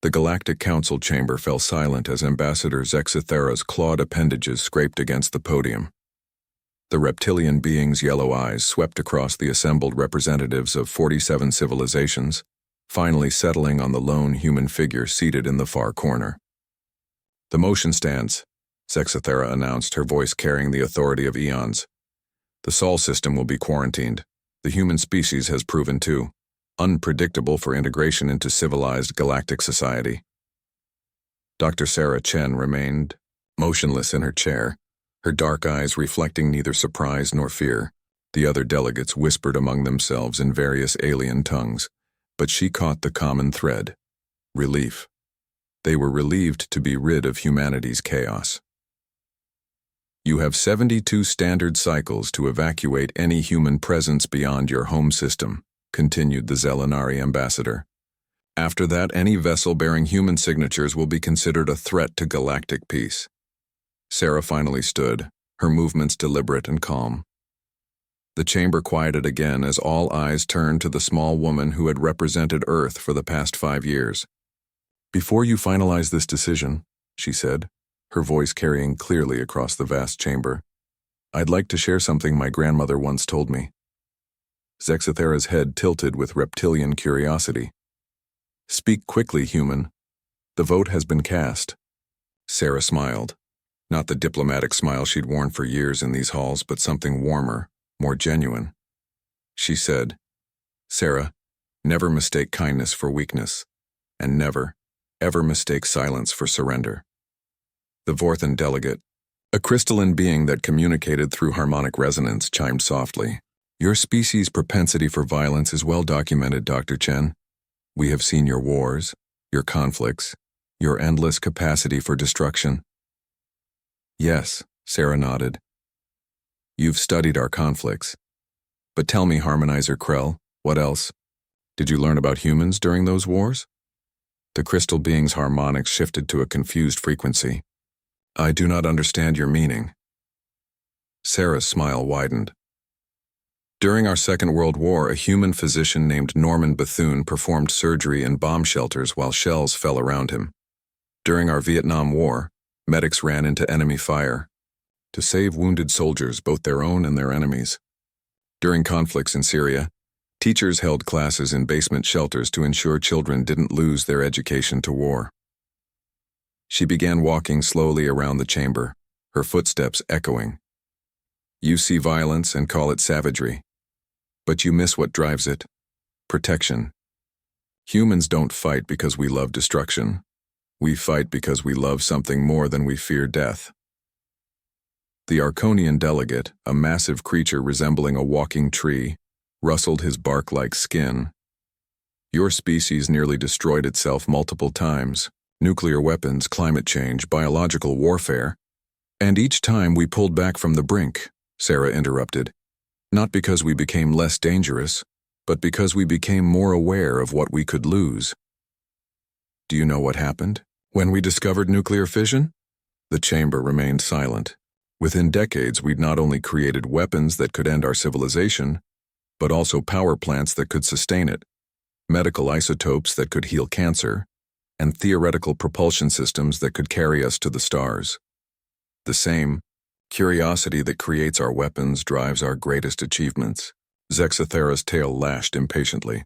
The Galactic Council chamber fell silent as Ambassador Zexithera's clawed appendages scraped against the podium. The reptilian being's yellow eyes swept across the assembled representatives of 47 civilizations, finally settling on the lone human figure seated in the far corner. "The motion stands," Zexithera announced, her voice carrying the authority of eons. "The Sol system will be quarantined. The human species has proven too unpredictable for integration into civilized galactic society." Dr. Sarah Chen remained motionless in her chair, her dark eyes reflecting neither surprise nor fear. The other delegates whispered among themselves in various alien tongues, but she caught the common thread: relief. They were relieved to be rid of humanity's chaos. "You have 72 standard cycles to evacuate any human presence beyond your home system," continued the Zelenari ambassador. "After that, any vessel bearing human signatures will be considered a threat to galactic peace." Sarah finally stood, her movements deliberate and calm. The chamber quieted again as all eyes turned to the small woman who had represented Earth for the past 5 years. "Before you finalize this decision," she said, her voice carrying clearly across the vast chamber, "I'd like to share something my grandmother once told me." Zexithera's head tilted with reptilian curiosity. "Speak quickly, human. The vote has been cast." Sarah smiled. Not the diplomatic smile she'd worn for years in these halls, but something warmer, more genuine. She said, "Sarah, never mistake kindness for weakness, and never, ever mistake silence for surrender." The Vorthan delegate, a crystalline being that communicated through harmonic resonance, chimed softly. "Your species' propensity for violence is well documented, Dr. Chen. We have seen your wars, your conflicts, your endless capacity for destruction." "Yes," Sarah nodded. "You've studied our conflicts. But tell me, Harmonizer Krell, what else? Did you learn about humans during those wars?" The crystal being's harmonics shifted to a confused frequency. "I do not understand your meaning." Sarah's smile widened. "During our Second World War, a human physician named Norman Bethune performed surgery in bomb shelters while shells fell around him. During our Vietnam War, medics ran into enemy fire to save wounded soldiers, both their own and their enemies. During conflicts in Syria, teachers held classes in basement shelters to ensure children didn't lose their education to war." She began walking slowly around the chamber, her footsteps echoing. "You see violence and call it savagery. But you miss what drives it: protection. Humans don't fight because we love destruction. We fight because we love something more than we fear death." The Arconian delegate, a massive creature resembling a walking tree, rustled his bark-like skin. "Your species nearly destroyed itself multiple times: nuclear weapons, climate change, biological warfare. And each time we pulled back from the brink," Sarah interrupted. "Not because we became less dangerous, but because we became more aware of what we could lose." "Do you know what happened when we discovered nuclear fission?" The chamber remained silent. "Within decades, we'd not only created weapons that could end our civilization, but also power plants that could sustain it, medical isotopes that could heal cancer, and theoretical propulsion systems that could carry us to the stars. The same curiosity that creates our weapons drives our greatest achievements." Zexithera's tail lashed impatiently.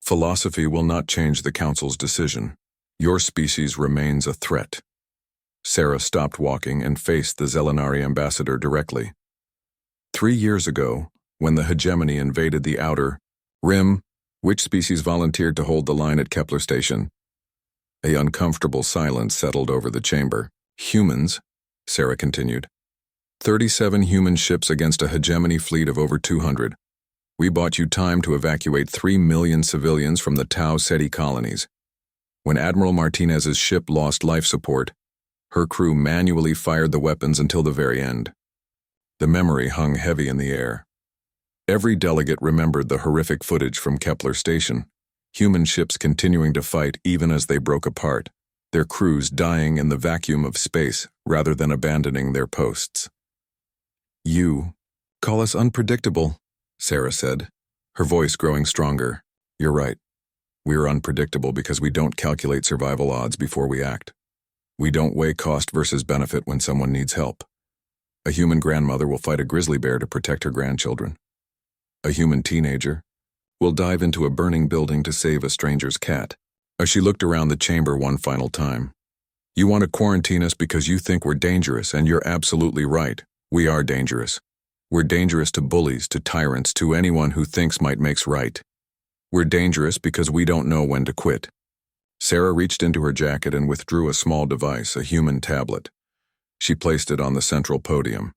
"Philosophy will not change the Council's decision. Your species remains a threat." Sarah stopped walking and faced the Zelenari ambassador directly. 3 years ago, when the hegemony invaded the outer rim, which species volunteered to hold the line at Kepler Station?" A uncomfortable silence settled over the chamber. "Humans," Sarah continued. 37 human ships against a hegemony fleet of over 200. We bought you time to evacuate 3 million civilians from the Tau Ceti colonies. When Admiral Martinez's ship lost life support, her crew manually fired the weapons until the very end. The memory hung heavy in the air. Every delegate remembered the horrific footage from Kepler Station, human ships continuing to fight even as they broke apart, their crews dying in the vacuum of space rather than abandoning their posts. "You call us unpredictable," Sarah said, her voice growing stronger. "You're right. We're unpredictable because we don't calculate survival odds before we act. We don't weigh cost versus benefit when someone needs help. A human grandmother will fight a grizzly bear to protect her grandchildren. A human teenager will dive into a burning building to save a stranger's cat. As she looked around the chamber one final time. You want to quarantine us because you think we're dangerous, and you're absolutely right. We are dangerous. We're dangerous to bullies, to tyrants, to anyone who thinks might makes right. We're dangerous because we don't know when to quit. Sarah reached into her jacket and withdrew a small device, a human tablet. She placed it on the central podium.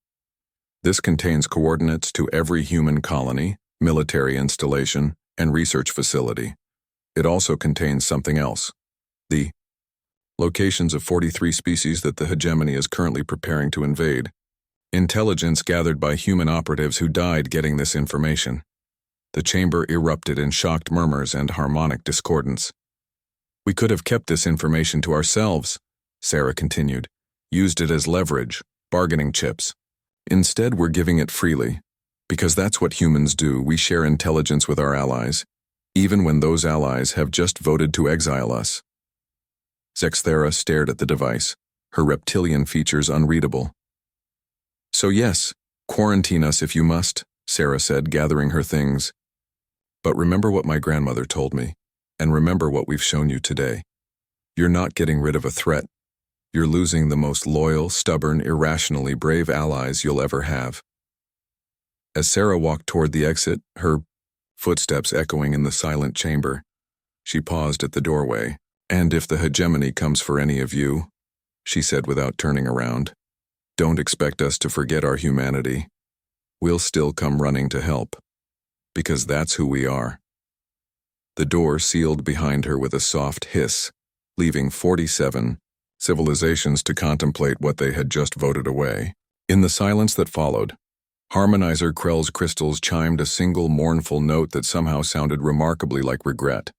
This contains coordinates to every human colony, military installation, and research facility. It also contains something else. The locations of 43 species that the hegemony is currently preparing to invade. Intelligence gathered by human operatives who died getting this information. The chamber erupted in shocked murmurs and harmonic discordance. We could have kept this information to ourselves, Sarah continued. Used it as leverage, bargaining chips. Instead, we're giving it freely. Because that's what humans do. We share intelligence with our allies, even when those allies have just voted to exile us. Zexthera stared at the device, her reptilian features unreadable. So yes, quarantine us if you must, Sarah said, gathering her things. But remember what my grandmother told me, and remember what we've shown you today. You're not getting rid of a threat. You're losing the most loyal, stubborn, irrationally brave allies you'll ever have. As Sarah walked toward the exit, her footsteps echoing in the silent chamber, she paused at the doorway. And if the hegemony comes for any of you, she said without turning around, don't expect us to forget our humanity. We'll still come running to help. Because that's who we are. The door sealed behind her with a soft hiss, leaving 47 civilizations to contemplate what they had just voted away. In the silence that followed, Harmonizer Krell's crystals chimed a single mournful note that somehow sounded remarkably like regret.